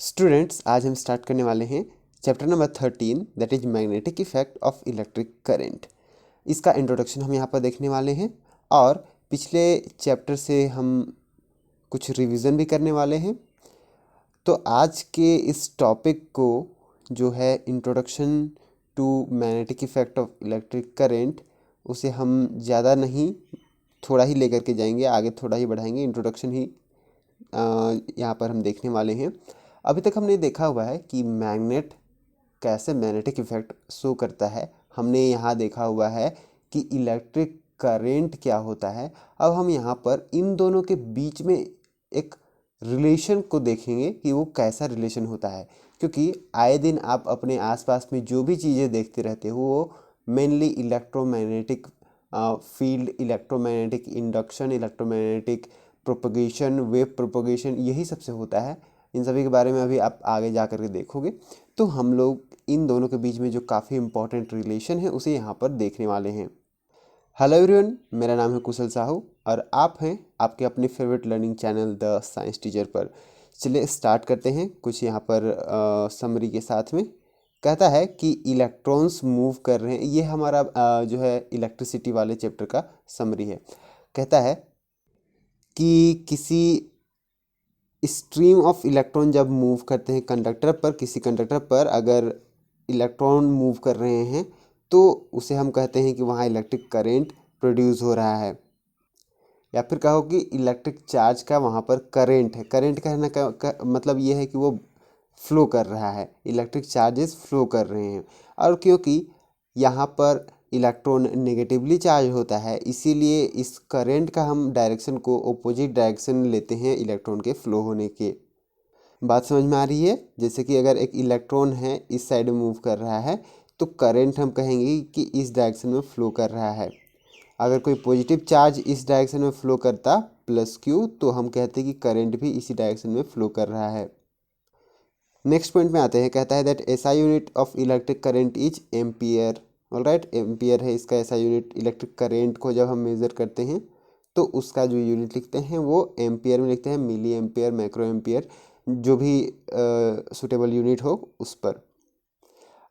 Students, आज हम start करने वाले हैं chapter number 13 that is magnetic effect of electric current. इसका इंट्रोडक्शन हम यहाँ पर देखने वाले हैं और पिछले चैप्टर से हम कुछ रिवीजन भी करने वाले हैं। तो आज के इस टॉपिक को जो है introduction to magnetic effect of electric current, उसे हम ज़्यादा नहीं थोड़ा ही लेकर के जाएंगे, आगे थोड़ा ही बढ़ाएंगे। इंट्रोडक्शन ही यहाँ पर हम देखने वाले हैं। अभी तक हमने देखा हुआ है कि मैग्नेट कैसे मैग्नेटिक इफेक्ट शो करता है। हमने यहाँ देखा हुआ है कि इलेक्ट्रिक करंट क्या होता है। अब हम यहाँ पर इन दोनों के बीच में एक रिलेशन को देखेंगे कि वो कैसा रिलेशन होता है, क्योंकि आए दिन आप अपने आसपास में जो भी चीज़ें देखते रहते हो वो mainly electromagnetic field, electromagnetic induction, electromagnetic propagation, wave propagation, यही सबसे होता है। इन सभी के बारे में अभी आप आगे जा कर के देखोगे। तो हम लोग इन दोनों के बीच में जो काफ़ी इंपॉर्टेंट रिलेशन है उसे यहाँ पर देखने वाले हैं। हेलो एवरीवन, मेरा नाम है कुशल साहू और आप हैं आपके अपने favourite learning channel the science teacher पर। चलिए स्टार्ट करते हैं कुछ यहाँ पर समरी के साथ में। कहता है कि इलेक्ट्रॉन्स मूव कर रहे हैं। ये हमारा जो है इलेक्ट्रिसिटी वाले चैप्टर का समरी है। कहता है कि किसी स्ट्रीम ऑफ इलेक्ट्रॉन जब मूव करते हैं कंडक्टर पर, किसी कंडक्टर पर अगर इलेक्ट्रॉन मूव कर रहे हैं तो उसे हम कहते हैं कि वहाँ इलेक्ट्रिक करंट प्रोड्यूस हो रहा है, या फिर कहो कि इलेक्ट्रिक चार्ज का वहाँ पर करंट है। करंट कहने का मतलब ये है कि वो फ्लो कर रहा है, इलेक्ट्रिक चार्जेस फ्लो कर रहे हैं। और क्योंकि यहाँ पर इलेक्ट्रॉन नेगेटिवली चार्ज होता है, इसीलिए इस करंट का हम डायरेक्शन को अपोजिट डायरेक्शन लेते हैं इलेक्ट्रॉन के फ्लो होने के। बात समझ में आ रही है? जैसे कि अगर एक इलेक्ट्रॉन है इस साइड में मूव कर रहा है तो करंट हम कहेंगे कि इस डायरेक्शन में फ्लो कर रहा है। अगर कोई पॉजिटिव चार्ज इस डायरेक्शन में फ्लो करता प्लस क्यू, तो हम कहते हैं कि करंट भी इसी डायरेक्शन में फ्लो कर रहा है। नेक्स्ट पॉइंट में आते हैं। कहता है that SI unit of electric current is ampere. Alright, ampere है इसका एसआई यूनिट। इलेक्ट्रिक करंट को जब हम मेज़र करते हैं तो उसका जो यूनिट लिखते हैं वो एम्पियर में लिखते हैं, मिली एम्पियर, माइक्रो एम्पियर, जो भी सुटेबल यूनिट हो उस पर।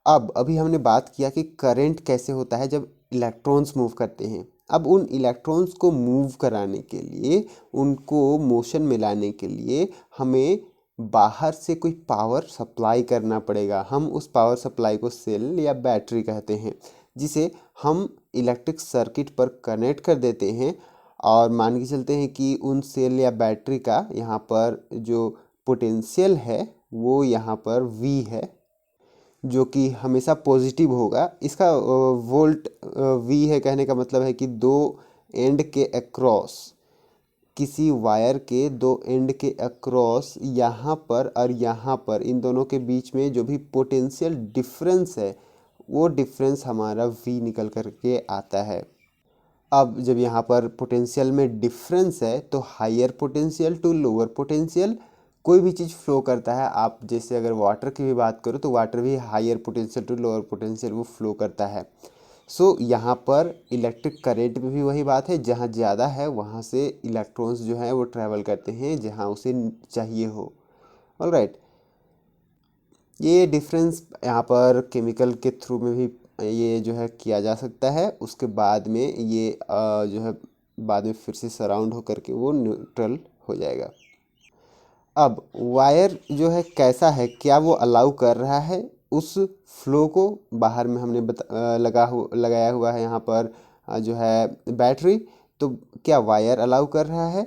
अब अभी हमने बात किया कि करंट कैसे होता है जब इलेक्ट्रॉन्स मूव करते हैं। अब उन इलेक्ट्रॉन्स को मूव कराने के लिए, उनको मोशन में लाने के लिए हमें बाहर से कोई पावर सप्लाई करना पड़ेगा। हम उस पावर सप्लाई को सेल या बैटरी कहते हैं, जिसे हम इलेक्ट्रिक सर्किट पर कनेक्ट कर देते हैं। और मान के चलते हैं कि उन सेल या बैटरी का यहाँ पर जो पोटेंशियल है वो यहाँ पर V है, जो कि हमेशा पॉजिटिव होगा। इसका वोल्ट V है कहने का मतलब है कि दो एंड के अक्रॉस, किसी वायर के दो एंड के अक्रॉस यहाँ पर और यहाँ पर, इन दोनों के बीच में जो भी पोटेंशियल डिफरेंस है वो डिफरेंस हमारा V निकल करके आता है। अब जब यहाँ पर पोटेंशियल में डिफरेंस है तो higher potential to lower potential कोई भी चीज़ फ्लो करता है। आप जैसे अगर वाटर की भी बात करो तो वाटर भी higher potential to lower potential वो फ्लो करता है। सो यहाँ पर इलेक्ट्रिक करंट में भी वही बात है, जहाँ ज़्यादा है वहाँ से इलेक्ट्रॉन्स जो है वो ट्रैवल करते हैं जहाँ उसे चाहिए हो। ऑलराइट, ये डिफरेंस यहाँ पर केमिकल के थ्रू में भी ये जो है किया जा सकता है। उसके बाद में ये जो है बाद में फिर से सराउंड होकर के वो न्यूट्रल हो जाएगा। अब वायर जो है कैसा है, क्या वो अलाउ कर रहा है उस फ्लो को? बाहर में हमने लगाया हुआ है यहाँ पर जो है बैटरी, तो क्या वायर अलाउ कर रहा है?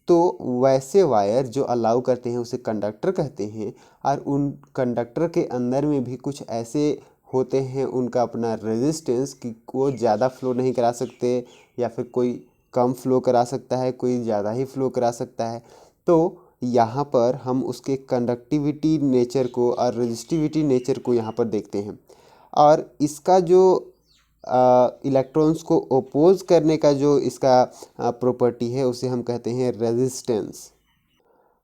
तो वैसे वायर जो अलाउ करते हैं उसे कंडक्टर कहते हैं। और उन कंडक्टर के अंदर में भी कुछ ऐसे होते हैं, उनका अपना रेजिस्टेंस कि वो ज़्यादा फ्लो नहीं करा सकते, या फिर कोई कम फ्लो करा सकता है, कोई ज़्यादा ही फ्लो करा सकता है। तो यहाँ पर हम उसके कंडक्टिविटी नेचर को और रेजिस्टिविटी नेचर को यहाँ पर देखते हैं। और इसका जो इलेक्ट्रॉन्स को ओपोज करने का जो इसका प्रॉपर्टी है उसे हम कहते हैं रेजिस्टेंस।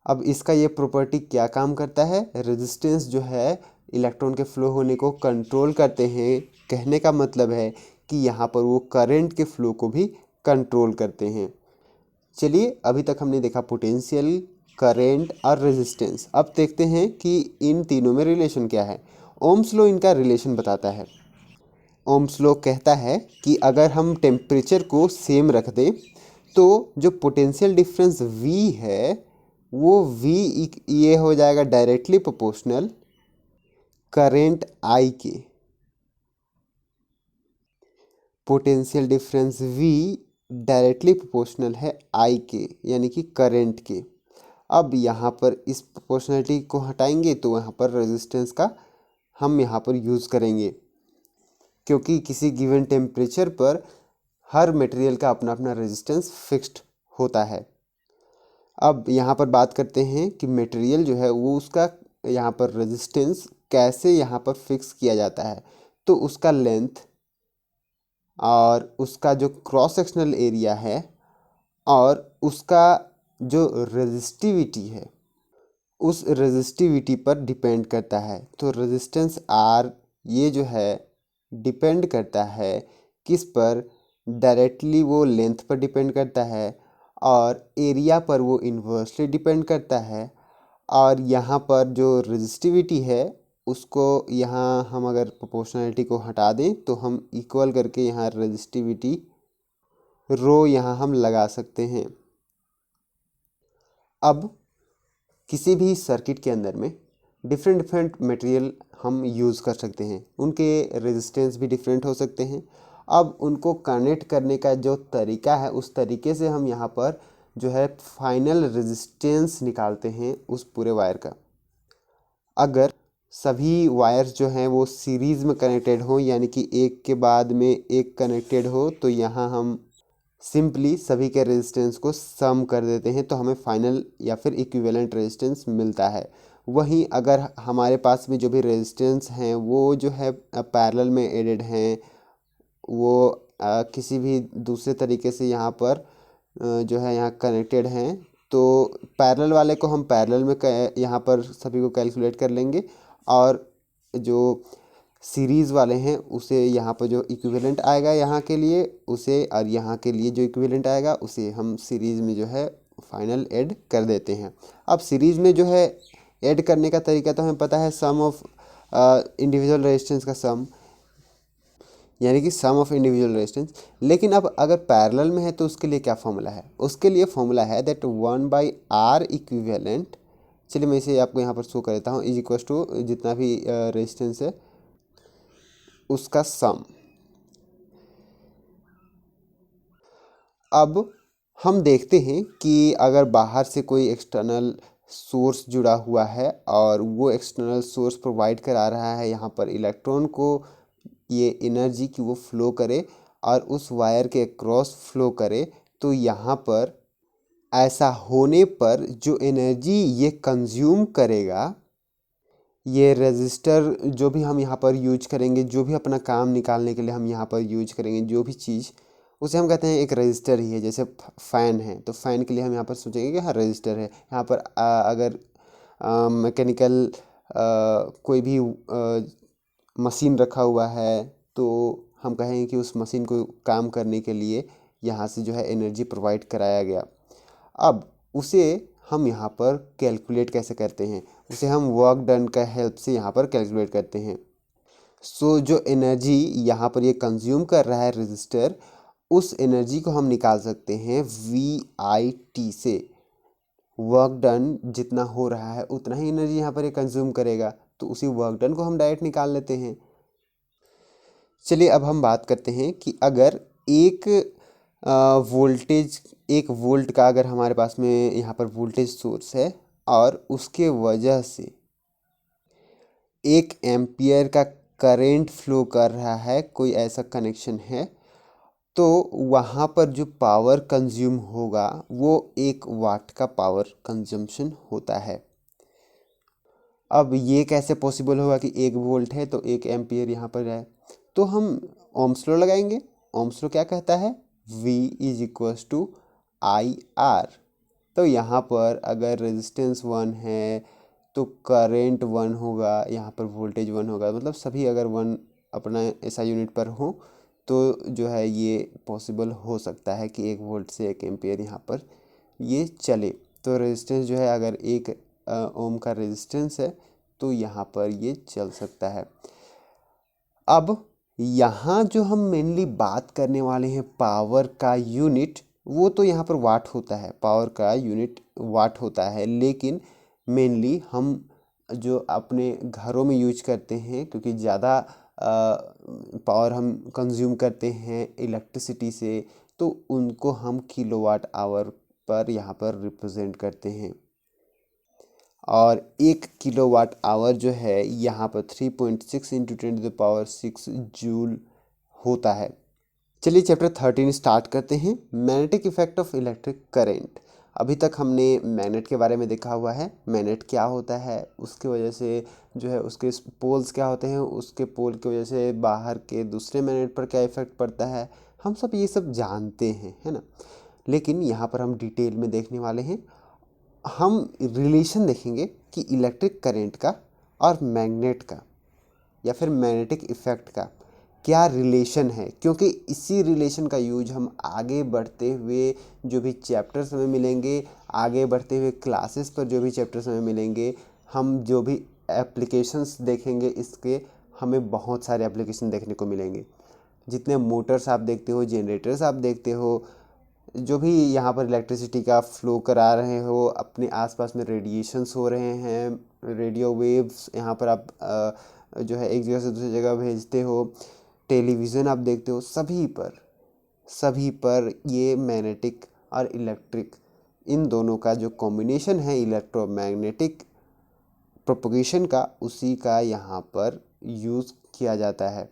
अब इसका ये प्रॉपर्टी क्या काम करता है? रेजिस्टेंस जो है इलेक्ट्रॉन के फ्लो होने को कंट्रोल करते हैं। कहने का मतलब है कि यहाँ पर वो करंट के फ्लो को भी कंट्रोल करते हैं। चलिए, अभी तक हमने देखा पोटेंशियल करेंट और रेजिस्टेंस। अब देखते हैं कि इन तीनों में रिलेशन क्या है। ओम्स लॉ इनका रिलेशन बताता है। ओम्स लॉ कहता है कि अगर हम टेम्परेचर को सेम रख दें तो जो पोटेंशियल डिफरेंस V है वो V ये हो जाएगा डायरेक्टली प्रोपोर्शनल करेंट I के। Potential difference V directly proportional है I के, यानी कि करंट के। अब यहाँ पर इस प्रोपोर्शनलिटी को हटाएंगे तो यहाँ पर रेजिस्टेंस का हम यहाँ पर यूज़ करेंगे, क्योंकि किसी गिवन टेम्परेचर पर हर मटेरियल का अपना अपना रेजिस्टेंस फिक्स्ड होता है। अब यहाँ पर बात करते हैं कि मटेरियल जो है वो उसका यहाँ पर रेजिस्टेंस कैसे यहाँ पर फिक्स किया जाता है। तो उसका लेंथ और उसका जो क्रॉस सेक्शनल एरिया है और उसका जो रेजिस्टिविटी है उस रेजिस्टिविटी पर डिपेंड करता है। तो रेजिस्टेंस R ये जो है डिपेंड करता है किस पर, डायरेक्टली वो लेंथ पर डिपेंड करता है और एरिया पर वो इन्वर्सली डिपेंड करता है। और यहाँ पर जो रेजिस्टिविटी है उसको यहाँ हम अगर प्रोपोर्शनलिटी को हटा दें तो हम इक्वल करके यहाँ रेजिस्टिविटी रो यहाँ हम लगा सकते हैं। अब किसी भी सर्किट के अंदर में डिफरेंट डिफरेंट मटेरियल हम यूज़ कर सकते हैं, उनके रेजिस्टेंस भी डिफरेंट हो सकते हैं। अब उनको कनेक्ट करने का जो तरीका है उस तरीके से हम यहाँ पर जो है फाइनल रेजिस्टेंस निकालते हैं उस पूरे वायर का। अगर सभी वायर्स जो हैं वो सीरीज़ में कनेक्टेड हो, यानी कि एक के बाद में एक कनेक्टेड हो, तो यहाँ हम सिंपली सभी के रेजिस्टेंस को सम कर देते हैं तो हमें फाइनल या फिर इक्विवेलेंट रेजिस्टेंस मिलता है। वहीं अगर हमारे पास में जो भी रेजिस्टेंस हैं वो जो है पैरेलल में एडेड हैं, वो किसी भी दूसरे तरीके से यहाँ पर जो है यहाँ कनेक्टेड हैं, तो पैरेलल वाले को हम पैरेलल में यहाँ पर सभी को कैलकुलेट कर लेंगे और जो सीरीज़ वाले हैं उसे यहाँ पर जो इक्विवेलेंट आएगा यहाँ के लिए उसे, और यहाँ के लिए जो इक्विवेलेंट आएगा उसे हम सीरीज़ में जो है फाइनल ऐड कर देते हैं। अब सीरीज़ में जो है ऐड करने का तरीका तो हमें पता है, सम ऑफ इंडिविजुअल रेजिस्टेंस का सम, यानी कि सम ऑफ इंडिविजुअल रेजिस्टेंस। लेकिन अब अगर पैरेलल में है तो उसके लिए क्या फॉर्मूला है? उसके लिए फॉर्मूला है दैट 1/R इक्विवेलेंट। चलिए मैं इसे आपको यहाँ पर शो कर देता हूँ, इज इक्वल टू जितना भी रेजिस्टेंस है उसका सम। अब हम देखते हैं कि अगर बाहर से कोई एक्सटर्नल सोर्स जुड़ा हुआ है और वो एक्सटर्नल सोर्स प्रोवाइड करा रहा है यहाँ पर इलेक्ट्रॉन को ये एनर्जी कि वो फ्लो करे और उस वायर के क्रॉस फ्लो करे, तो यहाँ पर ऐसा होने पर जो एनर्जी ये कंज्यूम करेगा, ये रेजिस्टर जो भी हम यहाँ पर यूज करेंगे, जो भी अपना काम निकालने के लिए हम यहाँ पर यूज करेंगे जो भी चीज़, उसे हम कहते हैं एक रजिस्टर ही है। जैसे फ़ैन है तो फ़ैन के लिए हम यहाँ पर सोचेंगे कि हाँ रजिस्टर है। यहाँ पर अगर मैकेनिकल कोई भी मशीन रखा हुआ है तो हम कहेंगे कि उस मशीन को काम करने के लिए यहाँ से जो है एनर्जी प्रोवाइड कराया गया। अब उसे हम यहाँ पर कैलकुलेट कैसे करते हैं? उसे हम वर्क डन का हेल्प से यहाँ पर कैलकुलेट करते हैं। सो जो एनर्जी यहाँ पर ये कंज्यूम कर रहा है रजिस्टर, उस एनर्जी को हम निकाल सकते हैं VIT से। वर्क डन जितना हो रहा है उतना ही एनर्जी यहाँ पर ये कंज्यूम करेगा, तो उसी वर्क डन को हम डायरेक्ट निकाल लेते हैं। चलिए अब हम बात करते हैं कि अगर एक वोल्टेज 1 वोल्ट का अगर हमारे पास में यहाँ पर वोल्टेज सोर्स है और उसके वजह से 1 एम्पियर का करंट फ्लो कर रहा है, कोई ऐसा कनेक्शन है, तो वहाँ पर जो पावर कंज्यूम होगा वो 1 वाट का पावर कंजम्पशन होता है। अब ये कैसे पॉसिबल होगा कि 1 वोल्ट है तो 1 एम्पियर यहाँ पर है? तो हम ओम्स लॉ लगाएंगे। ओम्स लॉ क्या कहता है? V is equals to IR। तो यहाँ पर अगर रेजिस्टेंस 1 है तो करेंट 1 होगा, यहाँ पर वोल्टेज 1 होगा, मतलब सभी अगर 1 अपना ऐसा यूनिट पर हो तो जो है ये पॉसिबल हो सकता है कि 1 वोल्ट से 1 एम्पियर यहाँ पर ये चले। तो रेजिस्टेंस जो है अगर 1 ओम का रेजिस्टेंस है तो यहाँ पर ये चल सकता है। अब यहाँ जो हम मेनली बात करने वाले हैं पावर का यूनिट, वो तो यहाँ पर वाट होता है, पावर का यूनिट वाट होता है, लेकिन मेनली हम जो अपने घरों में यूज करते हैं, क्योंकि ज़्यादा पावर हम कंज्यूम करते हैं इलेक्ट्रिसिटी से, तो उनको हम किलोवाट आवर पर यहाँ पर रिप्रेजेंट करते हैं। और 1 किलोवाट आवर जो है यहाँ पर 3.6 इंटू 10⁻6 जूल होता है। चलिए चैप्टर 13 स्टार्ट करते हैं, magnetic effect of electric current. अभी तक हमने मैग्नेट के बारे में देखा हुआ है, मैग्नेट क्या होता है, उसकी वजह से जो है उसके पोल्स क्या होते हैं, उसके पोल की वजह से बाहर के दूसरे मैग्नेट पर क्या इफेक्ट पड़ता है, हम सब ये सब जानते हैं, है ना। लेकिन यहाँ पर हम डिटेल में देखने वाले हैं, हम रिलेशन देखेंगे कि इलेक्ट्रिक करंट का और मैग्नेट का या फिर मैग्नेटिक इफ़ेक्ट का क्या रिलेशन है, क्योंकि इसी रिलेशन का यूज हम आगे बढ़ते हुए जो भी चैप्टर्स हमें मिलेंगे, आगे बढ़ते हुए क्लासेस पर जो भी चैप्टर्स हमें मिलेंगे, हम जो भी एप्लीकेशंस देखेंगे इसके, हमें बहुत सारे एप्लीकेशन देखने को मिलेंगे। जितने मोटर्स आप देखते हो, जनरेटर्स आप देखते हो, जो भी यहाँ पर इलेक्ट्रिसिटी का फ्लो करा रहे हो, अपने आसपास में रेडिएशंस हो रहे हैं, रेडियो वेव्स यहाँ पर आप जो है एक जगह से दूसरी जगह भेजते हो, टेलीविज़न आप देखते हो, सभी पर ये मैग्नेटिक और इलेक्ट्रिक, इन दोनों का जो कॉम्बिनेशन है इलेक्ट्रोमैग्नेटिक प्रोपगेशन का, उसी का यहाँ पर यूज़ किया जाता है।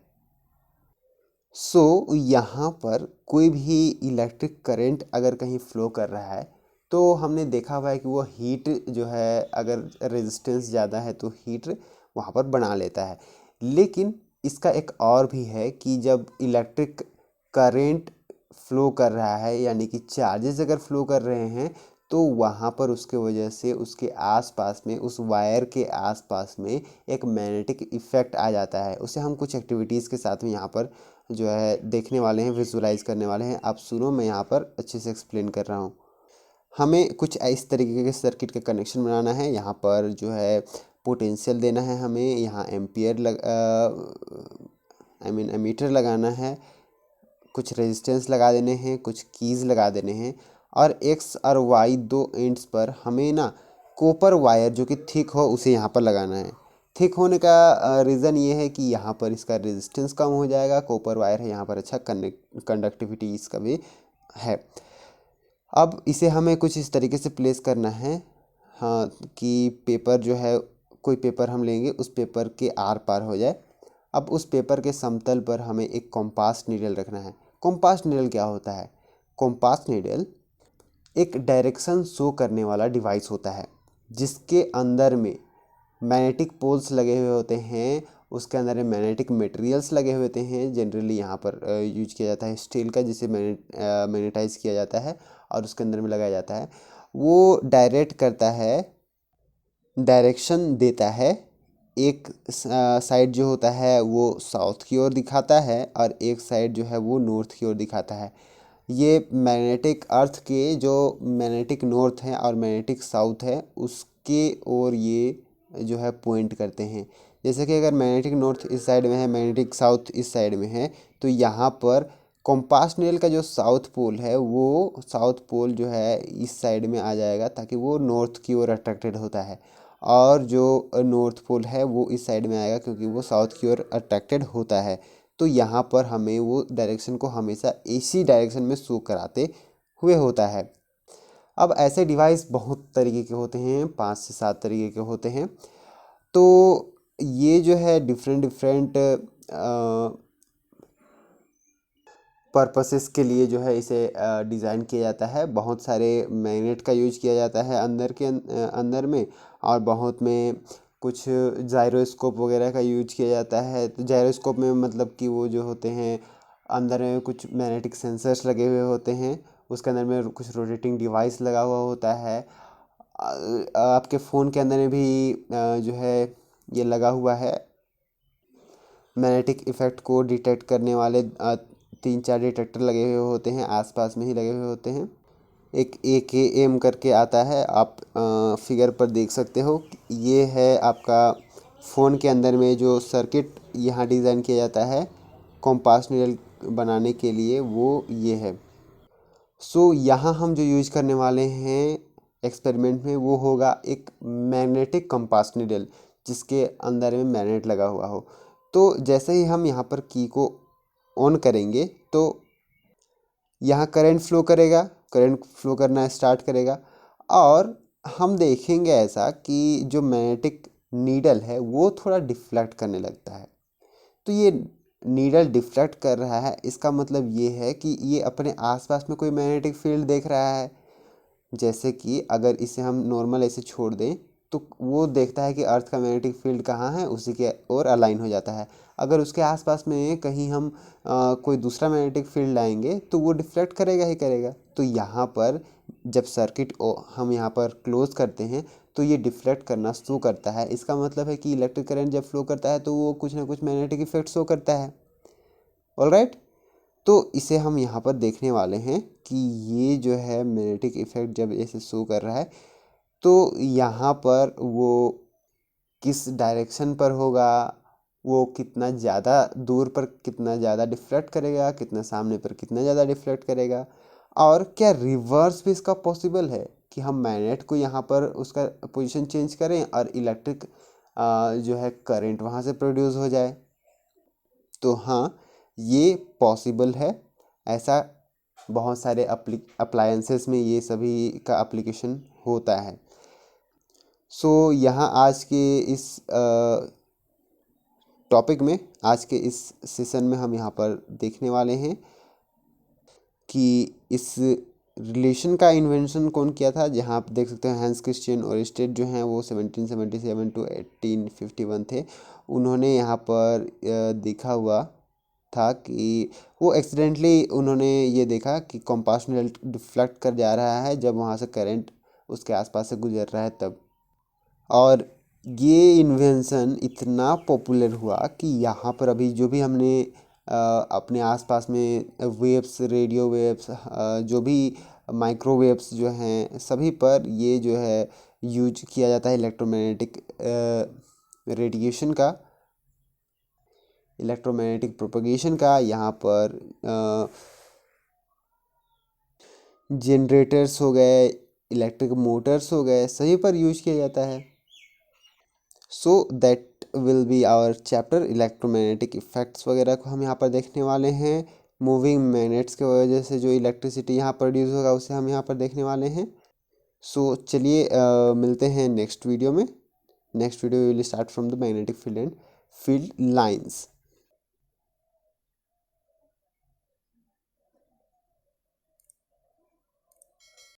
यहाँ पर कोई भी इलेक्ट्रिक करंट अगर कहीं फ्लो कर रहा है तो हमने देखा हुआ है कि वो हीट जो है, अगर रेजिस्टेंस ज़्यादा है तो हीट वहाँ पर बना लेता है। लेकिन इसका एक और भी है कि जब इलेक्ट्रिक करंट फ्लो कर रहा है, यानी कि चार्जेस अगर फ्लो कर रहे हैं, तो वहाँ पर उसके वजह से उसके आसपास में, उस वायर के आसपास में एक मैग्नेटिक इफ़ेक्ट आ जाता है। उसे हम कुछ एक्टिविटीज़ के साथ में यहाँ पर जो है देखने वाले हैं, विजुलाइज करने वाले हैं। आप सुनो, मैं यहाँ पर अच्छे से एक्सप्लेन कर रहा हूँ। हमें कुछ इस तरीके के सर्किट का कनेक्शन बनाना है। यहाँ पर जो है पोटेंशियल देना है हमें, यहाँ एम्पियर एमीटर लगाना है, कुछ रेजिस्टेंस लगा देने हैं, कुछ कीज़ लगा देने हैं, और एक्स और वाई दो एंड्स पर हमें ना कॉपर वायर जो कि थिक हो उसे यहाँ पर लगाना है। थिक होने का रीज़न ये है कि यहाँ पर इसका रेजिस्टेंस कम हो जाएगा, कॉपर वायर है यहाँ पर, अच्छा कंडक्टिविटी इसका भी है। अब इसे हमें कुछ इस तरीके से प्लेस करना है, हाँ, कि पेपर जो है, कोई पेपर हम लेंगे, उस पेपर के आर पार हो जाए। अब उस पेपर के समतल पर हमें एक कॉम्पास नीडल रखना है। कॉम्पास नीडल क्या होता है? कॉम्पास नीडल एक डायरेक्शन शो करने वाला डिवाइस होता है, जिसके अंदर में मैग्नेटिक पोल्स लगे हुए होते हैं, उसके अंदर में मैग्नेटिक मटेरियल्स लगे हुए होते हैं। जनरली यहाँ पर यूज किया जाता है स्टील का, जिसे मैग्नेटाइज किया जाता है और उसके अंदर में लगाया जाता है। वो डायरेक्ट करता है, डायरेक्शन देता है। एक साइड जो होता है वो साउथ की ओर दिखाता है और एक साइड जो है वो नॉर्थ की ओर दिखाता है। ये मैग्नेटिक अर्थ के जो मैग्नेटिक नॉर्थ है और मैग्नेटिक साउथ है, उसके ओर ये जो है पॉइंट करते हैं। जैसे कि अगर मैग्नेटिक नॉर्थ इस साइड में है, मैग्नेटिक साउथ इस साइड में है, तो यहाँ पर कॉम्पास नीडल का जो साउथ पोल है, वो साउथ पोल जो है इस साइड में आ जाएगा, ताकि वो नॉर्थ की ओर अट्रैक्टेड होता है, और जो नॉर्थ पोल है वो इस साइड में आएगा क्योंकि वो साउथ की ओर अट्रैक्टेड होता है। तो यहाँ पर हमें वो डायरेक्शन को हमेशा इसी डायरेक्शन में शो कराते हुए होता है। अब ऐसे डिवाइस बहुत तरीके के होते हैं, 5 से 7 तरीके के होते हैं। तो ये जो है डिफरेंट डिफरेंट पर्पसेस के लिए जो है इसे डिज़ाइन किया जाता है। बहुत सारे मैग्नेट का यूज किया जाता है अंदर में, और बहुत में कुछ जायरोस्कोप वगैरह का यूज किया जाता है। तो जायरोस्कोप में मतलब कि वो जो होते हैं, अंदर में कुछ मैग्नेटिक सेंसर्स लगे हुए होते हैं, उसके अंदर में कुछ रोटेटिंग डिवाइस लगा हुआ होता है। आपके फ़ोन के अंदर में भी जो है ये लगा हुआ है, मैग्नेटिक इफ़ेक्ट को डिटेक्ट करने वाले 3-4 डिटेक्टर लगे हुए होते हैं, आसपास में ही लगे हुए होते हैं। एक AKM करके आता है, आप फिगर पर देख सकते हो। ये है आपका फ़ोन के अंदर में जो सर्किट यहाँ डिज़ाइन किया जाता है कॉम्पास नीडल बनाने के लिए, वो ये है। सो यहाँ हम जो यूज करने वाले हैं एक्सपेरिमेंट में वो होगा एक मैग्नेटिक कंपास निडल, जिसके अंदर में मैग्नेट लगा हुआ हो। तो जैसे ही हम यहाँ पर की को ऑन करेंगे तो यहाँ करंट फ्लो करेगा, करंट फ्लो करना स्टार्ट करेगा, और हम देखेंगे ऐसा कि जो मैग्नेटिक नीडल है वो थोड़ा डिफ्लेक्ट करने लगता है। तो ये नीडल डिफ्लेक्ट कर रहा है, इसका मतलब ये है कि ये अपने आसपास में कोई मैग्नेटिक फील्ड देख रहा है। जैसे कि अगर इसे हम नॉर्मल ऐसे छोड़ दें तो वो देखता है कि अर्थ का मैग्नेटिक फील्ड कहाँ है, उसी के ओर अलाइन हो जाता है। अगर उसके आसपास में कहीं हम कोई दूसरा मैग्नेटिक फील्ड लाएंगे तो वो डिफ्लेक्ट करेगा ही करेगा। तो यहाँ पर जब सर्किट हम यहाँ पर क्लोज करते हैं तो ये डिफ्लेक्ट करना शो करता है। इसका मतलब है कि इलेक्ट्रिक करंट जब फ्लो करता है तो वो कुछ ना कुछ मैग्नेटिक इफेक्ट शो करता है। ऑलराइट, तो इसे हम यहाँ पर देखने वाले हैं कि ये जो है मैग्नेटिक इफेक्ट जब ऐसे शो कर रहा है तो यहाँ पर वो किस डायरेक्शन पर होगा, वो कितना ज़्यादा दूर पर कितना ज़्यादा डिफ्लेक्ट करेगा, कितना सामने पर कितना ज़्यादा डिफ्लेक्ट करेगा, और क्या रिवर्स भी इसका पॉसिबल है कि हम मैग्नेट को यहाँ पर उसका पोजीशन चेंज करें और इलेक्ट्रिक जो है करंट वहाँ से प्रोड्यूस हो जाए। तो हाँ, ये पॉसिबल है। ऐसा बहुत सारे अप्लायंसेस में ये सभी का एप्लीकेशन होता है। सो यहाँ आज के इस टॉपिक में, आज के इस सेशन में हम यहाँ पर देखने वाले हैं कि इस रिलेशन का इन्वेंशन कौन किया था। जहाँ आप देख सकते हैं हैंस क्रिश्चियन ओरेस्टेड जो हैं वो 1777 टू 1851 थे। उन्होंने यहाँ पर देखा हुआ था कि वो एक्सीडेंटली उन्होंने ये देखा कि कंपास नीडल डिफ्लेक्ट कर जा रहा है जब वहाँ से करंट उसके आसपास से गुजर रहा है तब। और ये इन्वेंशन इतना पॉपुलर हुआ कि यहाँ पर अभी जो भी हमने अपने आसपास में वेव्स, रेडियो वेव्स, जो भी माइक्रोवेव्स जो हैं, सभी पर ये जो है यूज किया जाता है इलेक्ट्रोमैग्नेटिक रेडिएशन का, इलेक्ट्रोमैग्नेटिक प्रोपगेशन का। यहाँ पर जनरेटर्स हो गए, इलेक्ट्रिक मोटर्स हो गए, सभी पर यूज किया जाता है। So that will be our chapter electromagnetic effects वगैरह को हम यहाँ पर देखने वाले हैं। मूविंग मैग्नेट्स की वजह से जो इलेक्ट्रिसिटी यहाँ प्रोड्यूस होगा उसे हम यहाँ पर देखने वाले हैं। सो चलिए मिलते हैं नेक्स्ट वीडियो में। Next video will start from the magnetic field and field lines.